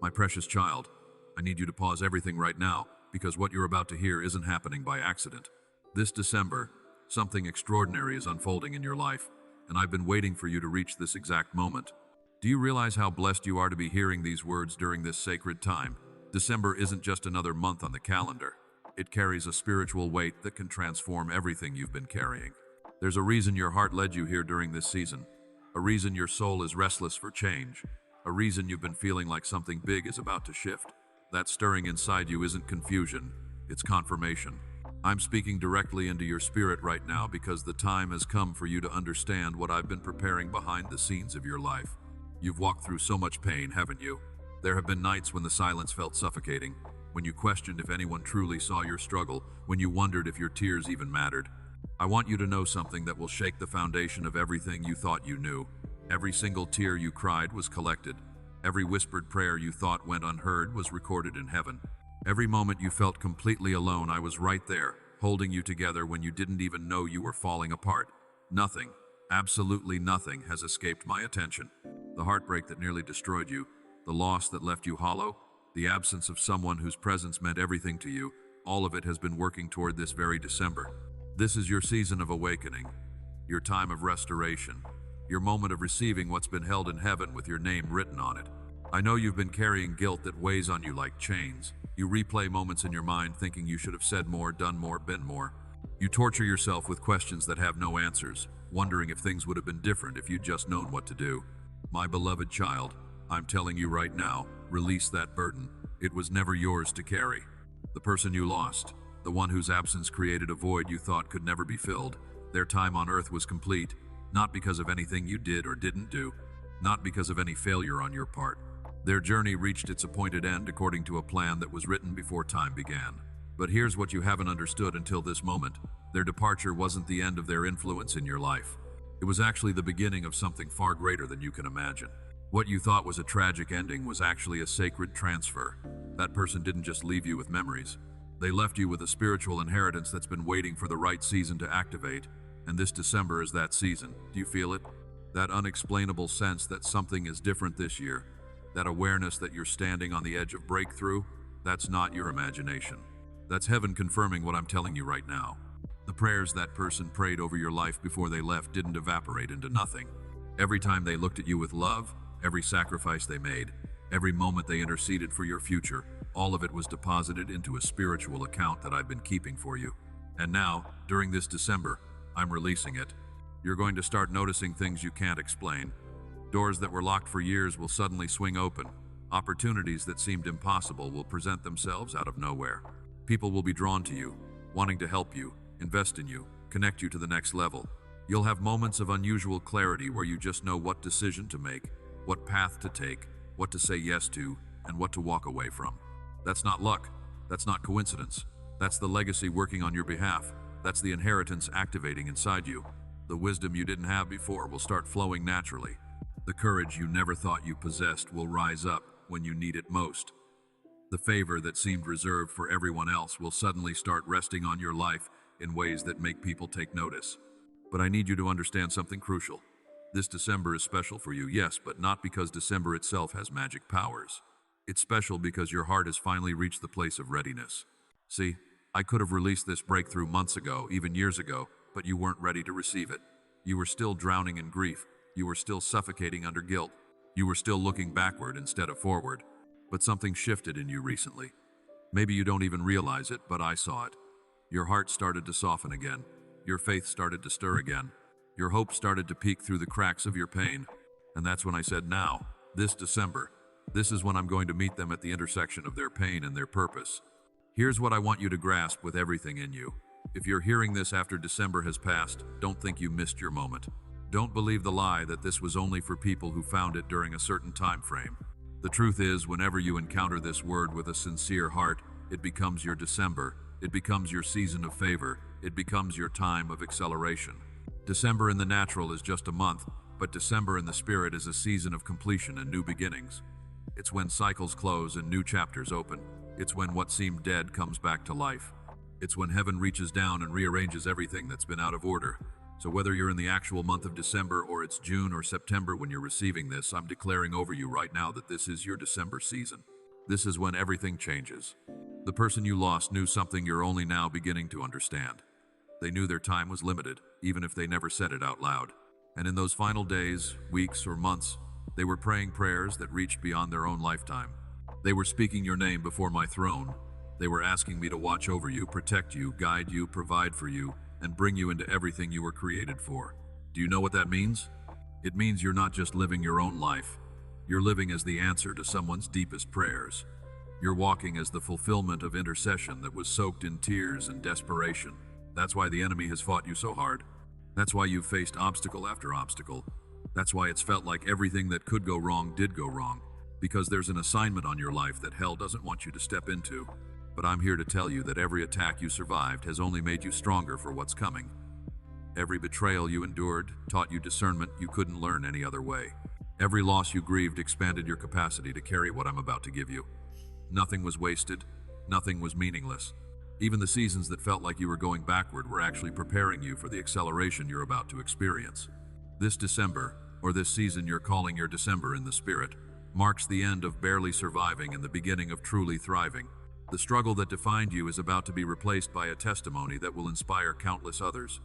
My precious child, I need you to pause everything right now because what you're about to hear isn't happening by accident. This December, something extraordinary is unfolding in your life, and I've been waiting for you to reach this exact moment. Do you realize how blessed you are to be hearing these words during this sacred time? December isn't just another month on the calendar. It carries a spiritual weight that can transform everything you've been carrying. There's a reason your heart led you here during this season, a reason your soul is restless for change, a reason you've been feeling like something big is about to shift. That stirring inside you isn't confusion, it's confirmation. I'm speaking directly into your spirit right now because the time has come for you to understand what I've been preparing behind the scenes of your life. You've walked through so much pain, haven't you? There have been nights when the silence felt suffocating, when you questioned if anyone truly saw your struggle, when you wondered if your tears even mattered. I want you to know something that will shake the foundation of everything you thought you knew. Every single tear you cried was collected. Every whispered prayer you thought went unheard was recorded in heaven. Every moment you felt completely alone, I was right there, holding you together when you didn't even know you were falling apart. Nothing, absolutely nothing, has escaped my attention. The heartbreak that nearly destroyed you, the loss that left you hollow, the absence of someone whose presence meant everything to you, all of it has been working toward this very December. This is your season of awakening, your time of restoration, your moment of receiving what's been held in heaven with your name written on it. I know you've been carrying guilt that weighs on you like chains. You replay moments in your mind thinking you should have said more, done more, been more. You torture yourself with questions that have no answers, wondering if things would have been different if you'd just known what to do. My beloved child, I'm telling you right now, release that burden. It was never yours to carry. The person you lost, the one whose absence created a void you thought could never be filled, their time on earth was complete, not because of anything you did or didn't do, not because of any failure on your part. Their journey reached its appointed end according to a plan that was written before time began. But here's what you haven't understood until this moment. Their departure wasn't the end of their influence in your life. It was actually the beginning of something far greater than you can imagine. What you thought was a tragic ending was actually a sacred transfer. That person didn't just leave you with memories. They left you with a spiritual inheritance that's been waiting for the right season to activate. And this December is that season. Do you feel it? That unexplainable sense that something is different this year. That awareness that you're standing on the edge of breakthrough. That's not your imagination. That's heaven confirming what I'm telling you right now. The prayers that person prayed over your life before they left didn't evaporate into nothing. Every time they looked at you with love, every sacrifice they made, every moment they interceded for your future, all of it was deposited into a spiritual account that I've been keeping for you. And now, during this December, I'm releasing it. You're going to start noticing things you can't explain. Doors that were locked for years will suddenly swing open. Opportunities that seemed impossible will present themselves out of nowhere. People will be drawn to you, wanting to help you, invest in you, connect you to the next level. You'll have moments of unusual clarity where you just know what decision to make, what path to take, what to say yes to, and what to walk away from. That's not luck. That's not coincidence. That's the legacy working on your behalf. That's the inheritance activating inside you. The wisdom you didn't have before will start flowing naturally. The courage you never thought you possessed will rise up when you need it most. The favor that seemed reserved for everyone else will suddenly start resting on your life in ways that make people take notice. But I need you to understand something crucial. This December is special for you, yes, but not because December itself has magic powers. It's special because your heart has finally reached the place of readiness. See, I could have released this breakthrough months ago, even years ago, but you weren't ready to receive it. You were still drowning in grief. You were still suffocating under guilt. You were still looking backward instead of forward. But something shifted in you recently. Maybe you don't even realize it, but I saw it. Your heart started to soften again. Your faith started to stir again. Your hope started to peek through the cracks of your pain. And that's when I said, now, this December, this is when I'm going to meet them at the intersection of their pain and their purpose. Here's what I want you to grasp with everything in you. If you're hearing this after December has passed, don't think you missed your moment. Don't believe the lie that this was only for people who found it during a certain time frame. The truth is, whenever you encounter this word with a sincere heart, it becomes your December. It becomes your season of favor. It becomes your time of acceleration. December in the natural is just a month, but December in the spirit is a season of completion and new beginnings. It's when cycles close and new chapters open. It's when what seemed dead comes back to life. It's when heaven reaches down and rearranges everything that's been out of order. So whether you're in the actual month of December or it's June or September when you're receiving this, I'm declaring over you right now that this is your December season. This is when everything changes. The person you lost knew something you're only now beginning to understand. They knew their time was limited, even if they never said it out loud. And in those final days, weeks, or months, they were praying prayers that reached beyond their own lifetime. They were speaking your name before my throne. They were asking me to watch over you, protect you, guide you, provide for you, and bring you into everything you were created for. Do you know what that means? It means you're not just living your own life. You're living as the answer to someone's deepest prayers. You're walking as the fulfillment of intercession that was soaked in tears and desperation. That's why the enemy has fought you so hard. That's why you've faced obstacle after obstacle. That's why it's felt like everything that could go wrong did go wrong. Because there's an assignment on your life that hell doesn't want you to step into. But I'm here to tell you that every attack you survived has only made you stronger for what's coming. Every betrayal you endured taught you discernment you couldn't learn any other way. Every loss you grieved expanded your capacity to carry what I'm about to give you. Nothing was wasted. Nothing was meaningless. Even the seasons that felt like you were going backward were actually preparing you for the acceleration you're about to experience. This December, or this season you're calling your December in the spirit, marks the end of barely surviving and the beginning of truly thriving. The struggle that defined you is about to be replaced by a testimony that will inspire countless others.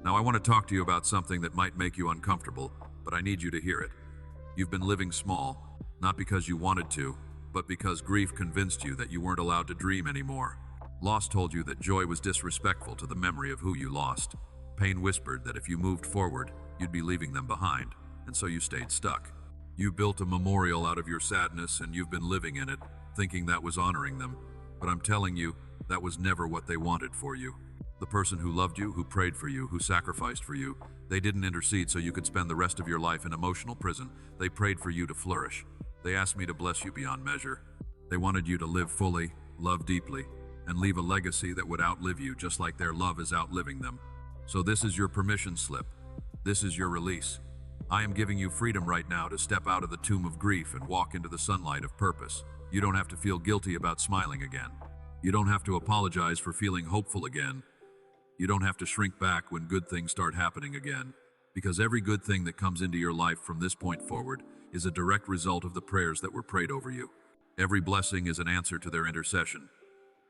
Now I want to talk to you about something that might make you uncomfortable, but I need you to hear it. You've been living small, not because you wanted to, but because grief convinced you that you weren't allowed to dream anymore. Loss told you that joy was disrespectful to the memory of who you lost. Pain whispered that if you moved forward, you'd be leaving them behind, and so you stayed stuck. You built a memorial out of your sadness, and you've been living in it, thinking that was honoring them. But I'm telling you, that was never what they wanted for you. The person who loved you, who prayed for you, who sacrificed for you, they didn't intercede so you could spend the rest of your life in emotional prison. They prayed for you to flourish. They asked me to bless you beyond measure. They wanted you to live fully, love deeply, and leave a legacy that would outlive you just like their love is outliving them. So this is your permission slip. This is your release. I am giving you freedom right now to step out of the tomb of grief and walk into the sunlight of purpose. You don't have to feel guilty about smiling again. You don't have to apologize for feeling hopeful again. You don't have to shrink back when good things start happening again. Because every good thing that comes into your life from this point forward is a direct result of the prayers that were prayed over you. Every blessing is an answer to their intercession.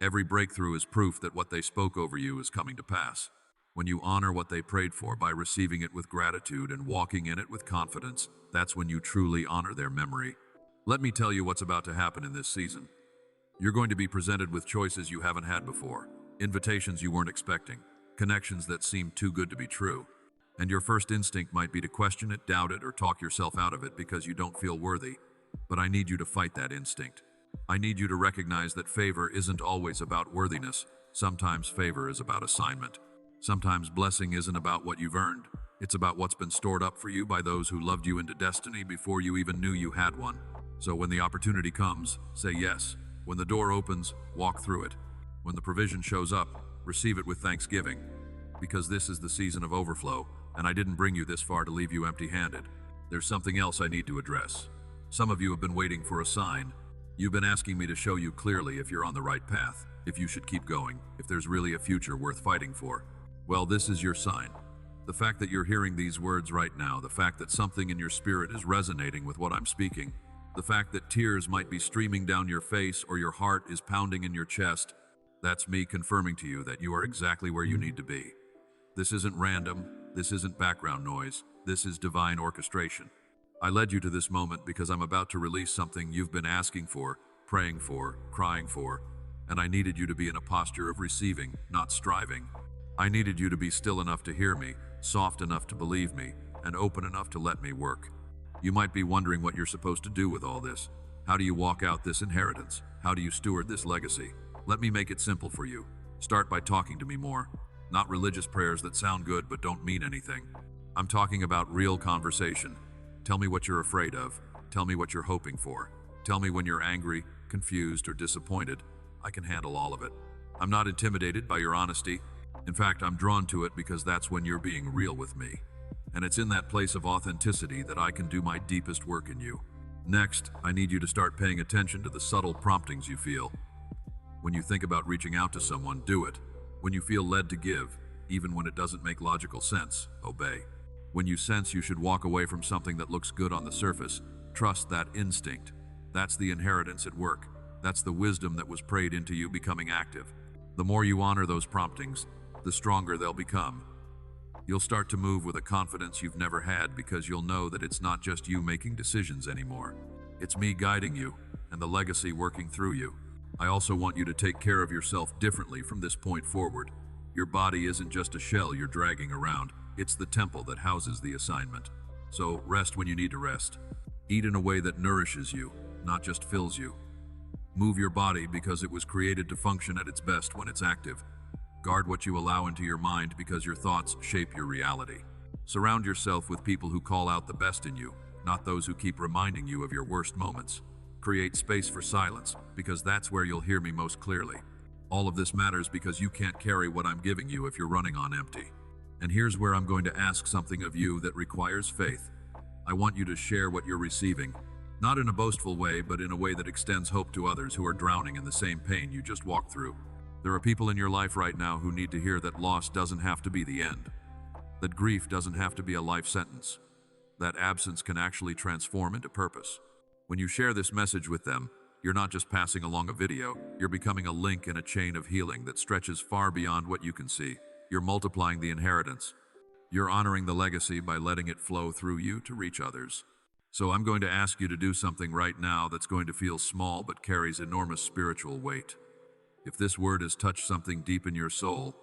Every breakthrough is proof that what they spoke over you is coming to pass. When you honor what they prayed for by receiving it with gratitude and walking in it with confidence, that's when you truly honor their memory. Let me tell you what's about to happen in this season. You're going to be presented with choices you haven't had before, invitations you weren't expecting, connections that seem too good to be true. And your first instinct might be to question it, doubt it, or talk yourself out of it because you don't feel worthy. But I need you to fight that instinct. I need you to recognize that favor isn't always about worthiness. Sometimes favor is about assignment. Sometimes blessing isn't about what you've earned. It's about what's been stored up for you by those who loved you into destiny before you even knew you had one. So when the opportunity comes, say yes. When the door opens, walk through it. When the provision shows up, receive it with thanksgiving. Because this is the season of overflow, and I didn't bring you this far to leave you empty-handed. There's something else I need to address. Some of you have been waiting for a sign. You've been asking me to show you clearly if you're on the right path, if you should keep going, if there's really a future worth fighting for. Well, this is your sign. The fact that you're hearing these words right now, the fact that something in your spirit is resonating with what I'm speaking, the fact that tears might be streaming down your face or your heart is pounding in your chest, that's me confirming to you that you are exactly where you need to be. This isn't random, this isn't background noise, this is divine orchestration. I led you to this moment because I'm about to release something you've been asking for, praying for, crying for, and I needed you to be in a posture of receiving, not striving. I needed you to be still enough to hear me, soft enough to believe me, and open enough to let me work. You might be wondering what you're supposed to do with all this. How do you walk out this inheritance? How do you steward this legacy? Let me make it simple for you. Start by talking to me more. Not religious prayers that sound good but don't mean anything. I'm talking about real conversation. Tell me what you're afraid of. Tell me what you're hoping for. Tell me when you're angry, confused, or disappointed. I can handle all of it. I'm not intimidated by your honesty. In fact, I'm drawn to it because that's when you're being real with me. And it's in that place of authenticity that I can do my deepest work in you. Next, I need you to start paying attention to the subtle promptings you feel. When you think about reaching out to someone, do it. When you feel led to give, even when it doesn't make logical sense, obey. When you sense you should walk away from something that looks good on the surface, trust that instinct. That's the inheritance at work. That's the wisdom that was prayed into you becoming active. The more you honor those promptings, the stronger they'll become. You'll start to move with a confidence you've never had because you'll know that it's not just you making decisions anymore. It's me guiding you and the legacy working through you. I also want you to take care of yourself differently from this point forward. Your body isn't just a shell you're dragging around, it's the temple that houses the assignment. So rest when you need to rest. Eat in a way that nourishes you, not just fills you. Move your body because it was created to function at its best when it's active. Guard what you allow into your mind because your thoughts shape your reality. Surround yourself with people who call out the best in you, not those who keep reminding you of your worst moments. Create space for silence because that's where you'll hear me most clearly. All of this matters because you can't carry what I'm giving you if you're running on empty. And here's where I'm going to ask something of you that requires faith. I want you to share what you're receiving, not in a boastful way, but in a way that extends hope to others who are drowning in the same pain you just walked through. There are people in your life right now who need to hear that loss doesn't have to be the end, that grief doesn't have to be a life sentence, that absence can actually transform into purpose. When you share this message with them, you're not just passing along a video, you're becoming a link in a chain of healing that stretches far beyond what you can see. You're multiplying the inheritance. You're honoring the legacy by letting it flow through you to reach others. So I'm going to ask you to do something right now that's going to feel small but carries enormous spiritual weight. If this word has touched something deep in your soul,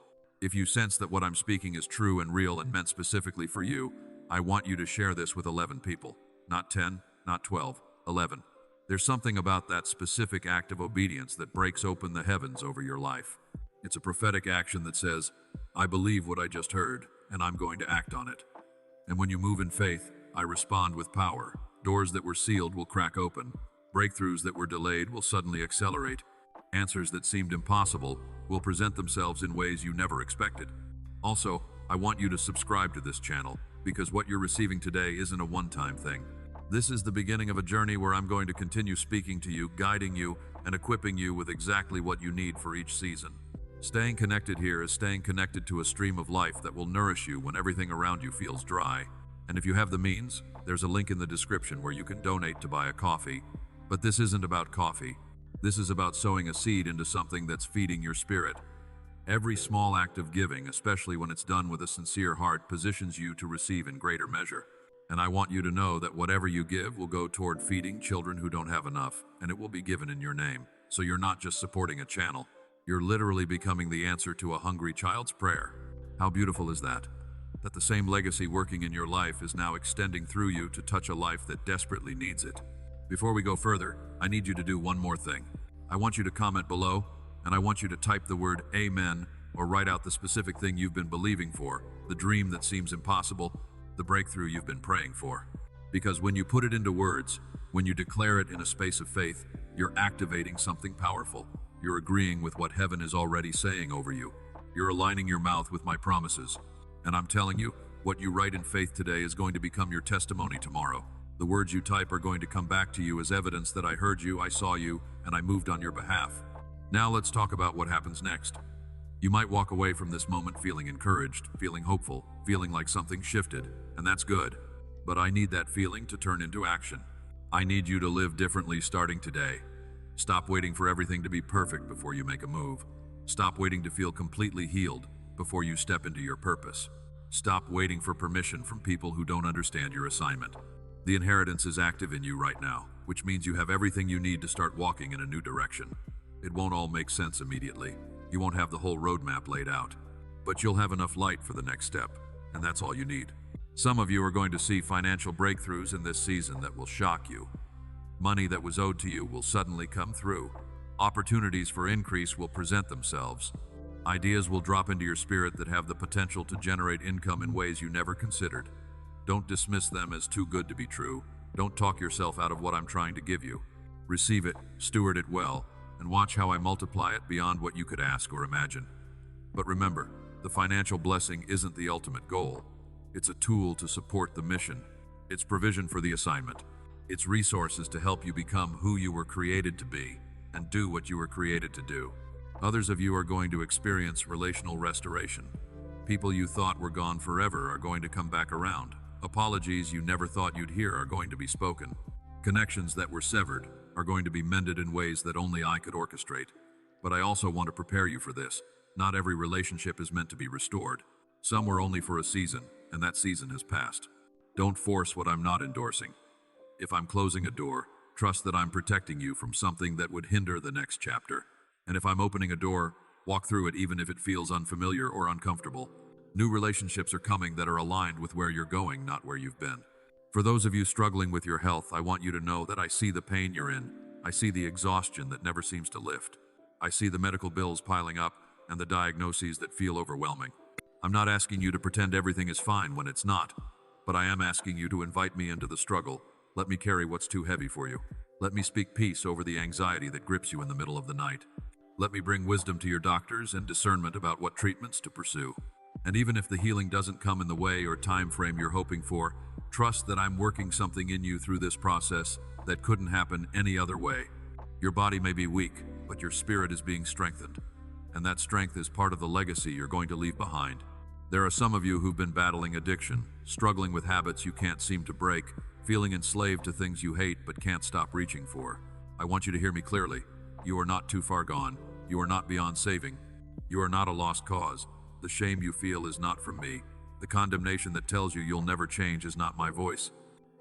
if you sense that what I'm speaking is true and real and meant specifically for you, I want you to share this with 11 people. Not 10, not 12, 11. There's something about that specific act of obedience that breaks open the heavens over your life. It's a prophetic action that says, I believe what I just heard, and I'm going to act on it. And when you move in faith, I respond with power. Doors that were sealed will crack open. Breakthroughs that were delayed will suddenly accelerate. Answers that seemed impossible will present themselves in ways you never expected. Also, I want you to subscribe to this channel because what you're receiving today isn't a one-time thing. This is the beginning of a journey where I'm going to continue speaking to you, guiding you, and equipping you with exactly what you need for each season. Staying connected here is staying connected to a stream of life that will nourish you when everything around you feels dry. And if you have the means, there's a link in the description where you can donate to buy a coffee. But this isn't about coffee. This is about sowing a seed into something that's feeding your spirit. Every small act of giving, especially when it's done with a sincere heart, positions you to receive in greater measure. And I want you to know that whatever you give will go toward feeding children who don't have enough, and it will be given in your name. So you're not just supporting a channel. You're literally becoming the answer to a hungry child's prayer. How beautiful is that? That the same legacy working in your life is now extending through you to touch a life that desperately needs it. Before we go further, I need you to do one more thing. I want you to comment below, and I want you to type the word Amen or write out the specific thing you've been believing for, the dream that seems impossible, the breakthrough you've been praying for. Because when you put it into words, when you declare it in a space of faith, you're activating something powerful. You're agreeing with what heaven is already saying over you. You're aligning your mouth with my promises. And I'm telling you, what you write in faith today is going to become your testimony tomorrow. The words you type are going to come back to you as evidence that I heard you, I saw you, and I moved on your behalf. Now let's talk about what happens next. You might walk away from this moment feeling encouraged, feeling hopeful, feeling like something shifted, and that's good. But I need that feeling to turn into action. I need you to live differently starting today. Stop waiting for everything to be perfect before you make a move. Stop waiting to feel completely healed before you step into your purpose. Stop waiting for permission from people who don't understand your assignment. The inheritance is active in you right now, which means you have everything you need to start walking in a new direction. It won't all make sense immediately. You won't have the whole roadmap laid out, but you'll have enough light for the next step, and that's all you need. Some of you are going to see financial breakthroughs in this season that will shock you. Money that was owed to you will suddenly come through. Opportunities for increase will present themselves. Ideas will drop into your spirit that have the potential to generate income in ways you never considered. Don't dismiss them as too good to be true. Don't talk yourself out of what I'm trying to give you. Receive it, steward it well, and watch how I multiply it beyond what you could ask or imagine. But remember, the financial blessing isn't the ultimate goal. It's a tool to support the mission. It's provision for the assignment. It's resources to help you become who you were created to be and do what you were created to do. Others of you are going to experience relational restoration. People you thought were gone forever are going to come back around. Apologies you never thought you'd hear are going to be spoken. Connections that were severed, are going to be mended in ways that only I could orchestrate. But I also want to prepare you for this. Not every relationship is meant to be restored. Some were only for a season, and that season has passed. Don't force what I'm not endorsing. If I'm closing a door, trust that I'm protecting you from something that would hinder the next chapter. And if I'm opening a door, walk through it even if it feels unfamiliar or uncomfortable. New relationships are coming that are aligned with where you're going, not where you've been. For those of you struggling with your health, I want you to know that I see the pain you're in. I see the exhaustion that never seems to lift. I see the medical bills piling up and the diagnoses that feel overwhelming. I'm not asking you to pretend everything is fine when it's not, but I am asking you to invite me into the struggle. Let me carry what's too heavy for you. Let me speak peace over the anxiety that grips you in the middle of the night. Let me bring wisdom to your doctors and discernment about what treatments to pursue. And even if the healing doesn't come in the way or time frame you're hoping for, trust that I'm working something in you through this process that couldn't happen any other way. Your body may be weak, but your spirit is being strengthened. And that strength is part of the legacy you're going to leave behind. There are some of you who've been battling addiction, struggling with habits you can't seem to break, feeling enslaved to things you hate but can't stop reaching for. I want you to hear me clearly. You are not too far gone. You are not beyond saving. You are not a lost cause. The shame you feel is not from me. The condemnation that tells you you'll never change is not my voice.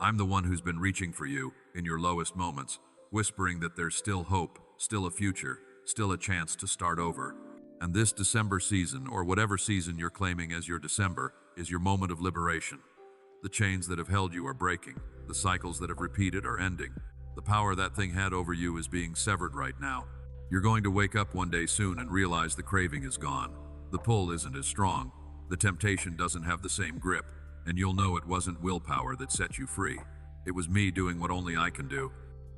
I'm the one who's been reaching for you in your lowest moments, whispering that there's still hope, still a future, still a chance to start over. And this December season, or whatever season you're claiming as your December, is your moment of liberation. The chains that have held you are breaking. The cycles that have repeated are ending. The power that thing had over you is being severed right now. You're going to wake up one day soon and realize the craving is gone. The pull isn't as strong. The temptation doesn't have the same grip. And you'll know it wasn't willpower that set you free. It was me doing what only I can do.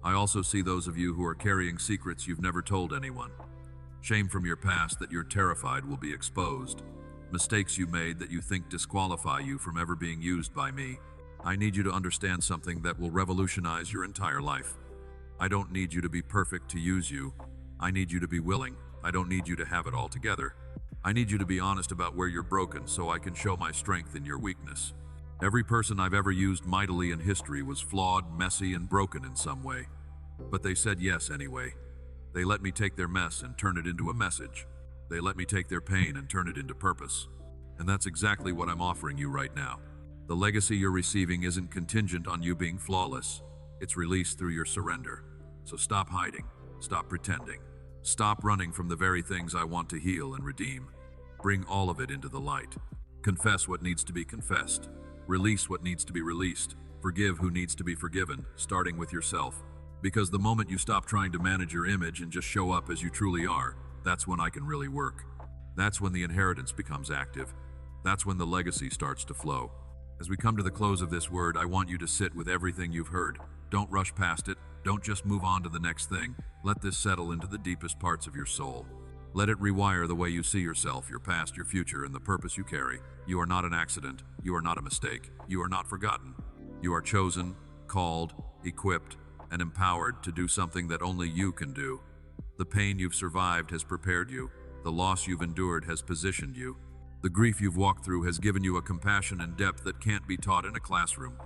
I also see those of you who are carrying secrets you've never told anyone. Shame from your past that you're terrified will be exposed. Mistakes you made that you think disqualify you from ever being used by me. I need you to understand something that will revolutionize your entire life. I don't need you to be perfect to use you. I need you to be willing. I don't need you to have it all together. I need you to be honest about where you're broken so I can show my strength in your weakness. Every person I've ever used mightily in history was flawed, messy, and broken in some way. But they said yes anyway. They let me take their mess and turn it into a message. They let me take their pain and turn it into purpose. And that's exactly what I'm offering you right now. The legacy you're receiving isn't contingent on you being flawless. It's released through your surrender. So stop hiding. Stop pretending. Stop running from the very things I want to heal and redeem. Bring all of it into the light. Confess what needs to be confessed. Release what needs to be released. Forgive who needs to be forgiven, starting with yourself. Because the moment you stop trying to manage your image and just show up as you truly are, that's when I can really work. That's when the inheritance becomes active. That's when the legacy starts to flow. As we come to the close of this word, I want you to sit with everything you've heard. Don't rush past it. Don't just move on to the next thing. Let this settle into the deepest parts of your soul. Let it rewire the way you see yourself, your past, your future, and the purpose you carry. You are not an accident. You are not a mistake. You are not forgotten. You are chosen, called, equipped, and empowered to do something that only you can do. The pain you've survived has prepared you. The loss you've endured has positioned you. The grief you've walked through has given you a compassion and depth that can't be taught in a classroom.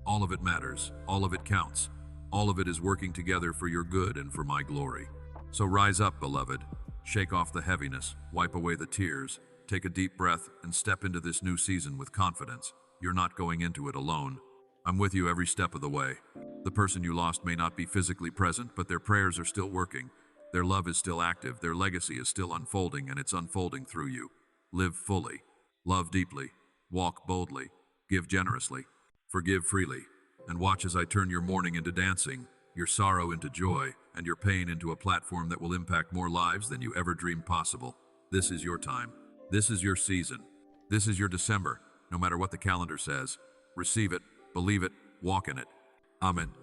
All of it matters. All of it counts. All of it is working together for your good and for my glory. So rise up, beloved. Shake off the heaviness. Wipe away the tears. Take a deep breath and step into this new season with confidence. You're not going into it alone. I'm with you every step of the way. The person you lost may not be physically present, but their prayers are still working. Their love is still active. Their legacy is still unfolding, and it's unfolding through you. Live fully. Love deeply. Walk boldly. Give generously. Forgive freely. And watch as I turn your mourning into dancing, your sorrow into joy, and your pain into a platform that will impact more lives than you ever dreamed possible. This is your time. This is your season. This is your December, no matter what the calendar says. Receive it, believe it, walk in it. Amen.